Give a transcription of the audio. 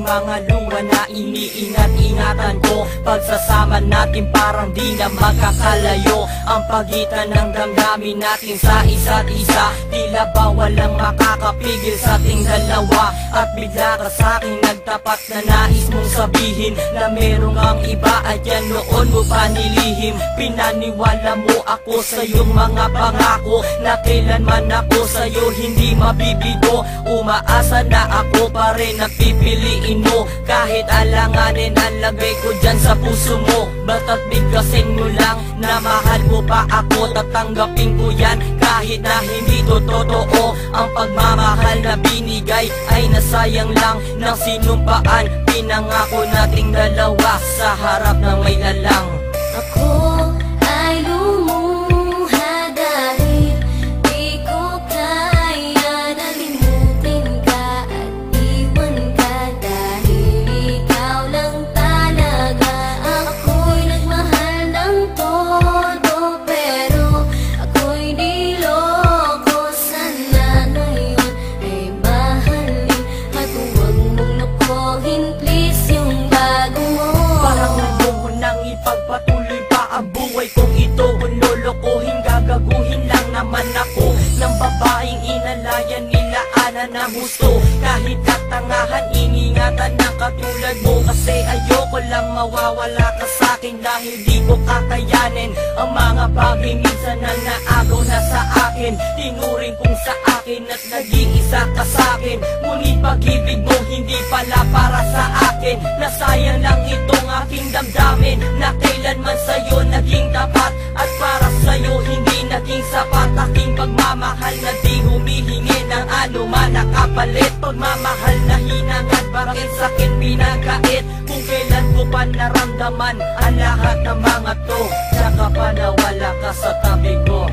mga luha na iniingat-ingatan ko. Pagsasama natin parang di na magkakalayo ang pagitan ng damdamin natin sa isa't isa. Tila ba walang makakapigil sa ating dalawa. At bigla ka sa'kin nagtapat na nais mong sabihin na merong ang iba at yan noon mo pa nilihim. Pinaniwala mo ako sa iyong mga pangako na kailanman ako sa'yo hindi mabibigo. Umaasa na ako pa rin na pipiliin mo kahit alanganin ang lagay ko dyan sa puso mo. Bata't bigkasin mo lang na mahal mo pa ako, tatanggapin ko yan kahit na hindi to totoo. Ang pagmamahal na binigay ay nasayang lang ng sinumpaan. Pinangako nating dalawa sa harap ng may lalang. Ako ay lumuha dahil di ko kaya na limutin ka at iwan ka, dahil ikaw lang talaga. Ako'y nagmahal ng todo pero ako'y niloko. Sana ngayon ay mahalin at huwag mong lokohin please yung bago mo. Parang ayoko nang ipagpatuloy pa ang buhay kong ito. Kung lolokohin, gagaguhin lang naman ako ng babaeng inalayan nila ana na gusto. Kahit katangahan, iningatan ng katulad mo. Kasi ayoko lang mawawala ka sa'kin dahil di ko kakayanin ang mga bagay minsan na naagaw na sa akin. Tinuring kong sa akin at naging isa ka sa'kin. Ngunit pag-ibig mo hindi pala para sa akin. Nasayang lang itong aking damdamin na kailanman sa'yo naging tapat. At para sa'yo hindi naging sapat aking pagmamahal na di humihingi ng anuman na kapalit. Pagmamahal na hinangad, bakit sa'kin pinagkait? Kung kailan ko pa naramdaman ang lahat ng mga to, tsaka pa nawala ka sa tabi ko.